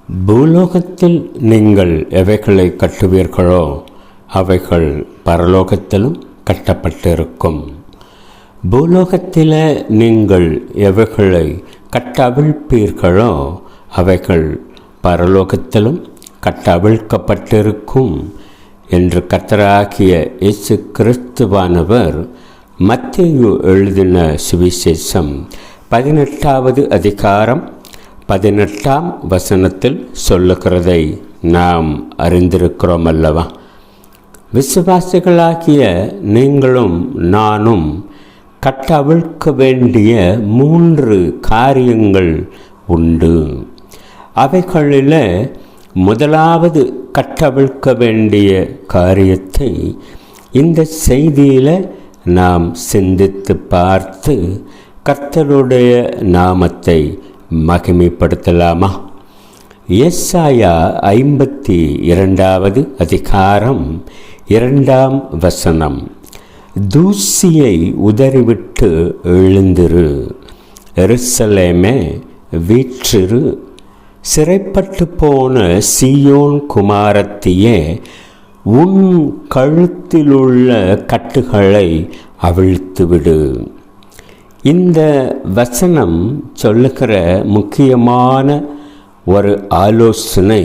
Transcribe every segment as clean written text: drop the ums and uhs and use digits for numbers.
பூலோகத்தில் நீங்கள் எவைகளை கட்டுவீர்களோ அவைகள் பரலோகத்திலும் கட்டப்பட்டிருக்கும். பூலோகத்தில் நீங்கள் எவைகளை கட்டவிழ்ப்பீர்களோ அவைகள் பரலோகத்திலும் கட்டவிழ்க்கப்பட்டிருக்கும் என்று கர்த்தராகிய இயேசு கிறிஸ்துவானவர் மத்தேயு எழுதின சுவிசேஷம் 18வது அதிகாரம் 18ஆம் வசனத்தில் சொல்லுகிறதை நாம் அறிந்திருக்கிறோம் அல்லவா? விசுவாசிகளாகிய நீங்களும் நானும் கட்டவிழ்க்க வேண்டிய 3 காரியங்கள் உண்டு. அவைகளில் முதலாவது கட்டவிழ்க்க வேண்டிய காரியத்தை இந்த செய்தியில் நாம் சிந்தித்து பார்த்து கர்த்தருடைய நாமத்தை மகிமைப்படுத்தலாமா? ஏசாயா 52வது அதிகாரம் 2ஆம் வசனம். தூசியை உதறிவிட்டு எழுந்திரு, எருசலேமே வீற்றிரு, சிறைப்பட்டு போன சீயோன் குமாரத்தியே உன் கழுத்திலுள்ள கட்டுகளை அவிழ்த்துவிடு. இந்த வசனம் சொல்லுகிற முக்கியமான ஒரு ஆலோசனை,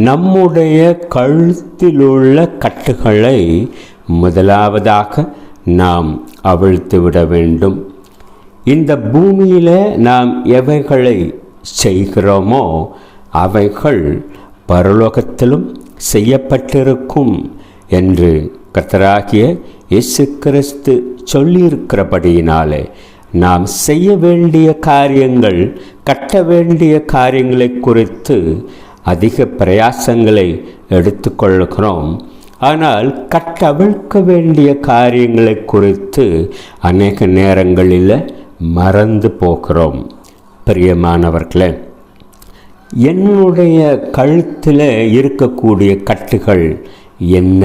நம்முடைய கழுத்திலுள்ள கட்டுகளை முதலாவதாக நாம் அவிழ்த்துவிட வேண்டும். இந்த பூமியில் நாம் எவைகளை செய்கிறோமோ அவைகள் பரலோகத்திலும் செய்யப்பட்டிருக்கும் என்று கர்த்தராகிய இயேசு கிறிஸ்து சொல்லியிருக்கிறபடியினாலே நாம் செய்ய வேண்டிய காரியங்கள், கட்ட வேண்டிய காரியங்களை குறித்து அதிக பிரயாசங்களை எடுத்துக்கொள்கிறோம். ஆனால் கட்டவிழ்க்க வேண்டிய காரியங்களை குறித்து அநேக நேரங்களில் மறந்து போகிறோம். பிரியமானவர்களே, என்னுடைய கழுத்தில் இருக்கக்கூடிய கட்டுகள் என்ன?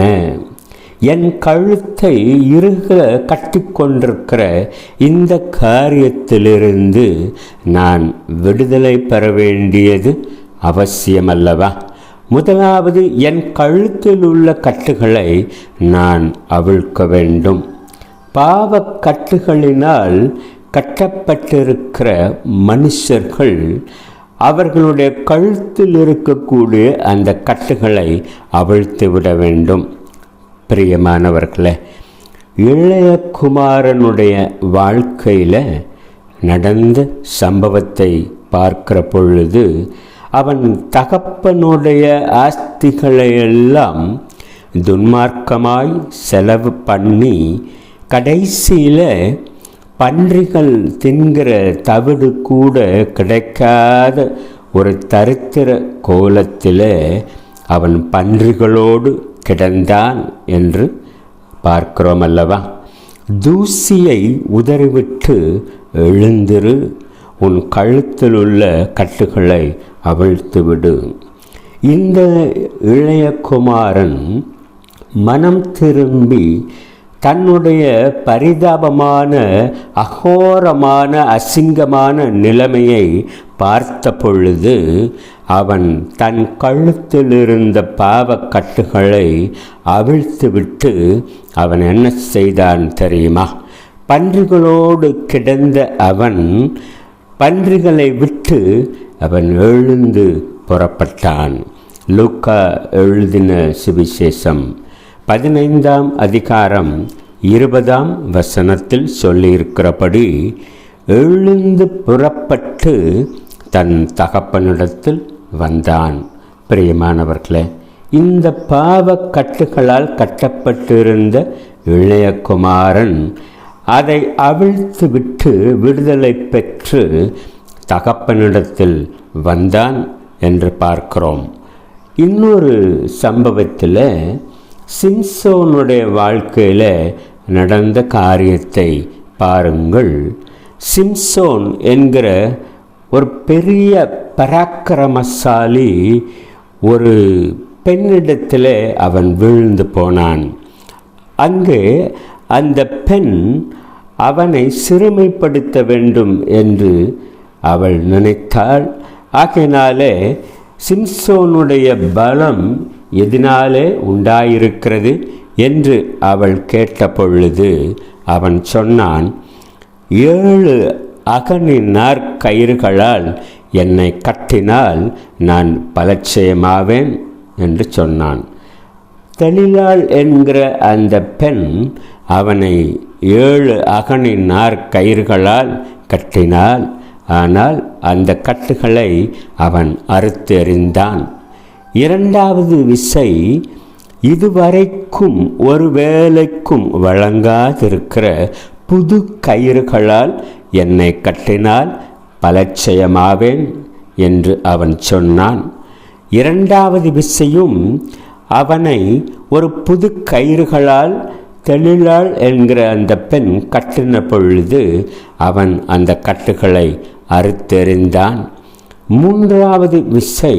என் கழுத்தை இறுக கட்டிக்கொண்டிருக்கிற இந்த காரியத்திலிருந்து நான் விடுதலை பெற வேண்டியது அவசியமல்லவா? முதலாவது என் கழுத்தில் உள்ள கட்டுகளை நான் அவிழ்க்க வேண்டும். பாவ கட்டுகளினால் கட்டப்பட்டிருக்கிற மனுஷர்கள் அவர்களுடைய கழுத்தில் இருக்கக்கூடிய அந்த கட்டுகளை அவிழ்த்து விட வேண்டும். பிரியமானவர்களே, இளைய குமாரனுடைய வாழ்க்கையில் நடந்த சம்பவத்தை பார்க்கிற பொழுது அவன் தகப்பனுடைய ஆஸ்திகளை எல்லாம் துன்மார்க்கமாய் செலவு பண்ணி கடைசியில் பன்றிகள் தின்கிற தவிடு கூட கிடைக்காத ஒரு தரித்திர கோலத்தில் அவன் பன்றிகளோடு கிடந்தான் என்று பார்க்கிறோம் அல்லவா? தூசியை உதறிவிட்டு எழுந்திரு, உன் கழுத்தில் உள்ள கட்டுகளை அவிழ்த்துவிடு. இந்த இளைய குமாரன் மனம் திரும்பி தன்னுடைய பரிதாபமான, அகோரமான, அசிங்கமான நிலைமையை பார்த்த பொழுது அவன் தன் கழுத்தில் இருந்த பாவக்கட்டுகளை அவிழ்த்துவிட்டு அவன் என்ன செய்தான் தெரியுமா? பன்றிகளோடு கிடந்த அவன் பன்றிகளை விட்டு அவன் எழுந்து புறப்பட்டான். லூக்கா எழுதின சுவிசேஷம் 15ஆம் அதிகாரம் 20ஆம் வசனத்தில் சொல்லியிருக்கிறபடி எழுந்து புறப்பட்டு தன் தகப்பனிடத்தில் வந்தான். பிரியமானவர்களே, இந்த பாவ கட்டுகளால் கட்டப்பட்டிருந்த இளைய குமாரன் அதை அவிழ்த்து விட்டு விடுதலை பெற்று தகப்பனிடத்தில் வந்தான் என்று பார்க்கிறோம். இன்னொரு சம்பவத்தில் சிம்சோனுடைய வாழ்க்கையில் நடந்த காரியத்தை பாருங்கள். சிம்சோன் என்கிற ஒரு பெரிய பராக்கிரமசாலி ஒரு பெண்ணிடத்தில் அவன் விழுந்து போனான். அங்கே அந்த பெண் அவனை சிறுமைப்படுத்த வேண்டும் என்று அவள் நினைத்தாள். ஆகையினாலே சிம்சோனுடைய பலம் எதனாலே உண்டாயிருக்கிறது என்று அவள் கேட்டபொழுது அவன் சொன்னான், 7 அகனின் நாற்கயிறுகளால் என்னை கட்டினால் நான் பலட்சயமாவேன் என்று சொன்னான். தெளிலாள் என்கிற அந்த பெண் அவனை 7 அகனின் நாற்கயிறுகளால் கட்டினாள். ஆனால் அந்த கட்டுகளை அவன் அறுத்து எறிந்தான். 2வது விசை, இதுவரைக்கும் ஒரு வேலைக்கும் வழங்காதிருக்கிற புது கயிறுகளால் என்னை கட்டினால் பலட்சயமாவேன் என்று அவன் சொன்னான். 2வது விசையும் அவனை ஒரு புது கயிறுகளால் தெளிலாள் என்கிற அந்த பெண் கட்டின பொழுது அவன் அந்த கட்டுகளை அறுத்தெறிந்தான். 3வது விசை,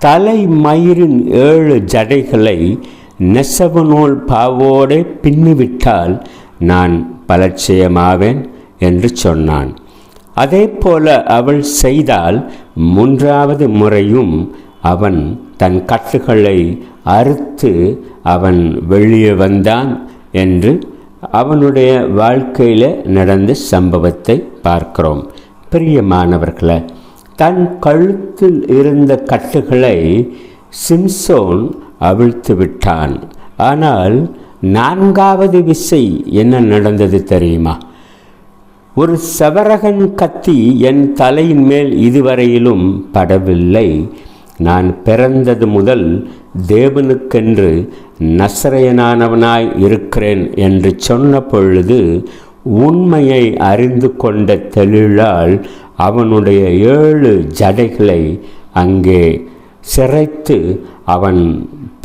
தலை மயிரின் 7 ஜடைகளை நெசவு நூல் பாவோடு பின்னிவிட்டால் நான் பலட்சயமாவேன் என்று சொன்னான். அதே போல அவள் செய்தால் 3வது முறையும் அவன் தன் கட்டுகளை அறுத்து அவன் வெளியே வந்தான் என்று அவனுடைய வாழ்க்கையில் நடந்த சம்பவத்தை பார்க்கிறோம். பிரியமானவர்களே, தன் கழுத்தில் இருந்த கட்டுகளை சிம்சோன் அவிழ்த்து விட்டான். ஆனால் 4வது விசை என்ன நடந்தது தெரியுமா? ஒரு சவரகன் கத்தி என் தலையின் மேல் இதுவரையிலும் படவில்லை. நான் பிறந்தது முதல் தேவனுக்கென்று நசரேயனானவனாய் இருக்கிறேன் என்று சொன்ன பொழுது உண்மையை அறிந்து கொண்ட தெளிலாள் அவனுடைய 7 ஜடைகளை அங்கே சிரைத்து அவன்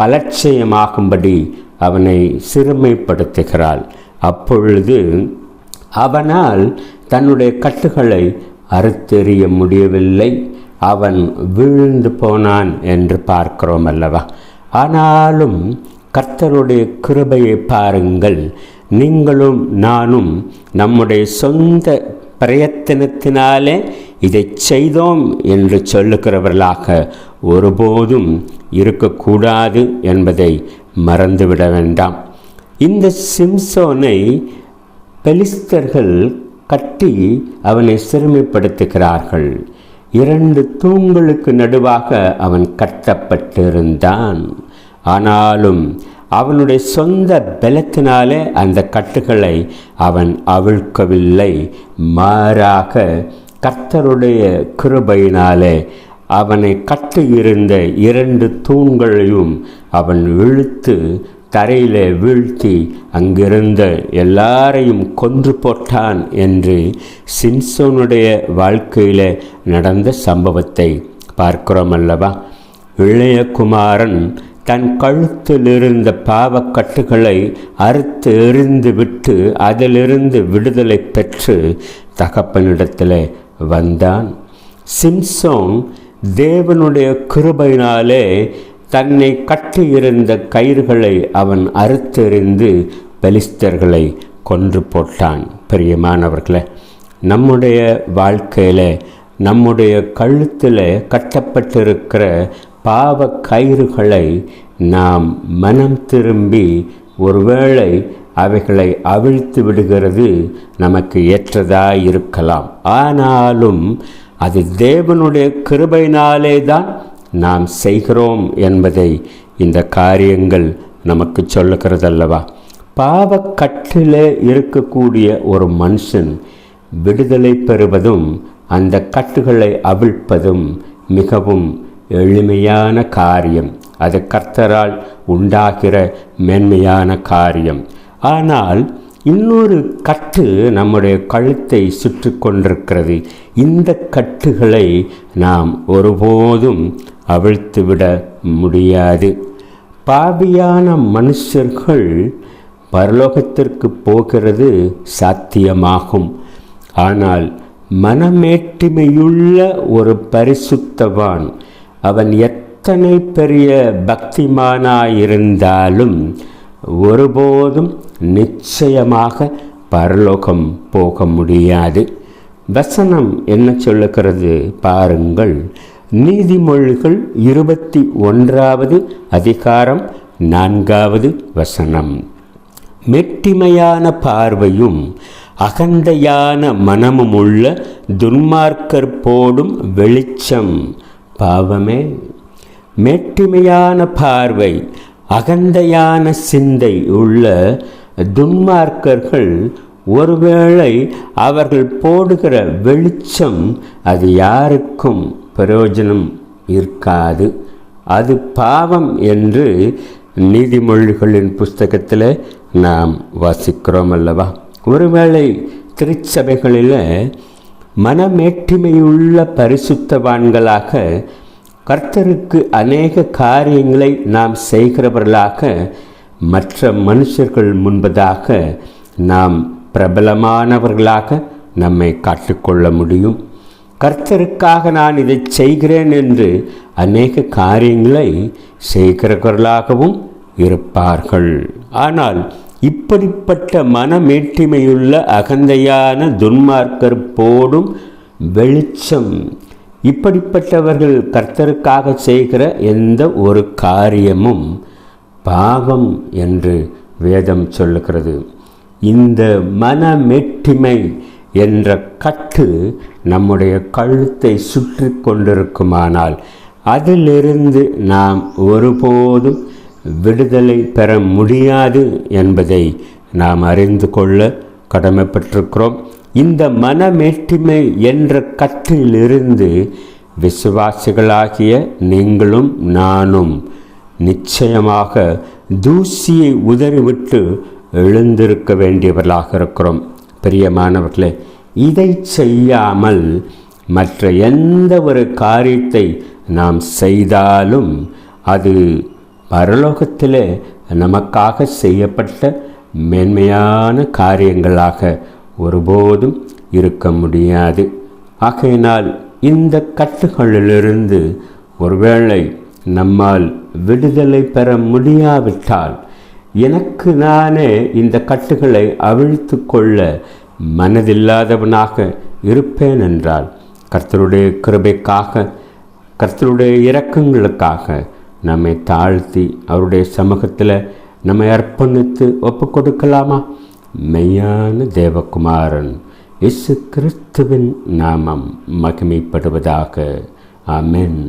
பலட்சயமாகும்படி அவனை சிறுமைப்படுத்துகிறாள். அப்பொழுது அவனால் தன்னுடைய கட்டுகளை அறுத்தெறிய முடியவில்லை. அவன் வீழ்ந்து போனான் என்று பார்க்கிறோம் அல்லவா? ஆனாலும் கர்த்தருடைய கிருபையை பாருங்கள். நீங்களும் நானும் நம்முடைய சொந்த பிரயத்தனத்தினாலே இதை செய்தோம் என்று சொல்லுகிறவர்களாக ஒருபோதும் இருக்கக்கூடாது என்பதை மறந்துவிட வேண்டாம். இந்த சிம்சோனை பெலிஸ்தர்கள் கட்டி அவனை சிறுமைப்படுத்துகிறார்கள். 2 தூண்களுக்கு நடுவாக அவன் கட்டப்பட்டிருந்தான். ஆனாலும் அவனுடைய சொந்த பலத்தினாலே அந்த கட்டுகளை அவன் அவிழ்க்கவில்லை. மாறாக கர்த்தருடைய கிருபையினாலே அவனை கட்டியிருந்த 2 தூண்களையும் அவன் இழுத்து தரையிலே வீழ்த்தி அங்கிருந்த எல்லாரையும் கொன்று போட்டான் என்று சிம்சோனுடைய வாழ்க்கையில் நடந்த சம்பவத்தை பார்க்கிறோம் அல்லவா? இளைய குமாரன் தன் கழுத்தில் இருந்த பாவக்கட்டுகளை அறுத்து எறிந்து விட்டு அதிலிருந்து விடுதலை பெற்று தகப்பனிடத்தில் வந்தான். சிம்சோன் தேவனுடைய கிருபையினாலே தன்னை கட்டியிருந்த கயிறுகளை அவன் அறுத்தெறிந்து பெலிஸ்தர்களை கொன்று போட்டான். பிரியமானவர்களே, நம்முடைய வாழ்க்கையில் நம்முடைய கழுத்தில் கட்டப்பட்டிருக்கிற பாவ கயிறுகளை நாம் மனம் திரும்பி ஒருவேளை அவைகளை அவிழ்த்து விடுகிறது நமக்கு ஏற்றதாக இருக்கலாம். ஆனாலும் அது தேவனுடைய கிருபையினாலே தான் நாம் செய்கிறோம் என்பதை இந்த காரியங்கள் நமக்கு சொல்லுகிறதல்லவா? பாவக்கட்டில் இருக்கக்கூடிய ஒரு மனுஷன் விடுதலை பெறுவதும் அந்த கட்டுகளை அவிழ்ப்பதும் மிகவும் எளிமையான காரியம். அது கர்த்தரால் உண்டாகிற மேன்மையான காரியம். ஆனால் இன்னொரு கட்டு நம்முடைய கழுத்தை சுற்றி கொண்டிருக்கிறது. இந்த கட்டுகளை நாம் ஒருபோதும் அவிழ்த்துவிட முடியாது. பாவியான மனுஷர்கள் பரலோகத்திற்கு போகிறது சாத்தியமாகும். ஆனால் மனமேட்டிமையுள்ள ஒரு பரிசுத்தவான், அவன் எத்தனை பெரிய பக்திமானாயிருந்தாலும் ஒருபோதும் நிச்சயமாக பரலோகம் போக முடியாது. வசனம் என்ன சொல்லுகிறது பாருங்கள். நீதிமொழிகள் 21 அதிகாரம் 4 மெட்டிமையான பார்வையும் அகந்தையான மனமும் உள்ள துன்மார்க்கர் போடும் வெளிச்சம் பாவமே. மெட்டிமையான பார்வை, அகந்தையான சிந்தை உள்ள துன்மார்க்கர்கள் ஒருவேளை அவர்கள் போடுகிற வெளிச்சம் அது யாருக்கும் பிரயோஜனம் இருக்காது. அது பாவம் என்று நீதிமொழிகளின் புஸ்தகத்தில் நாம் வாசிக்கிறோம் அல்லவா? ஒருவேளை திருச்சபைகளில் மனமேற்றுமையுள்ள பரிசுத்தவான்களாக கர்த்தருக்கு அநேக காரியங்களை நாம் செய்கிறவர்களாக மற்ற மனுஷர்கள் முன்பதாக நாம் பிரபலமானவர்களாக நம்மை காட்டிக்கொள்ள முடியும். கர்த்தருக்காக நான் இதை செய்கிறேன் என்று அநேக காரியங்களை செய்கிறவர்களாகவும் இருப்பார்கள். ஆனால் இப்படிப்பட்ட மனமேட்டிமையுள்ள அகந்தையான துன்மார்க்கர் போடும் வெளிச்சம், இப்படிப்பட்டவர்கள் கர்த்தருக்காக செய்கிற எந்த ஒரு காரியமும் பாவம் என்று வேதம் சொல்லுகிறது. இந்த மனமேட்டிமை என்ற கட்டு நம்முடைய கழுத்தை சுற்றி கொண்டிருக்குமானால் அதிலிருந்து நாம் ஒருபோதும் விடுதலை பெற முடியாது என்பதை நாம் அறிந்து கொள்ள கடமைப்பட்டிருக்கிறோம். இந்த மனமேட்டிமை என்ற கட்டிலிருந்து விசுவாசிகளாகிய நீங்களும் நானும் நிச்சயமாக தூசியை உதறிவிட்டு எழுந்திருக்க வேண்டியவர்களாக இருக்கிறோம். பிரியமானவர்களே, இதை செய்யாமல் மற்ற எந்த ஒரு காரியத்தை நாம் செய்தாலும் அது பரலோகத்திலே நமக்காக செய்யப்பட்ட மேன்மையான காரியங்களாக ஒருபோதும் இருக்க முடியாது. ஆகையினால் இந்த கட்டுகளிலிருந்து ஒருவேளை நம்மால் விடுதலை பெற முடியாவிட்டால், எனக்கு நானே இந்த கட்டுகளை அவிழ்த்து கொள்ள மனதில்லாதவனாக இருப்பேன் என்றால், கர்த்தருடைய கிருபைக்காக, கர்த்தருடைய இரக்கங்களுக்காக நம்மை தாழ்த்தி அவருடைய சமூகத்தில் நம்மை அர்ப்பணித்து ஒப்பு கொடுக்கலாமா? மெய்யான தேவகுமாரன் இயேசு கிறிஸ்துவின் நாமம் மகிமைப்படுவதாக. ஆமென்.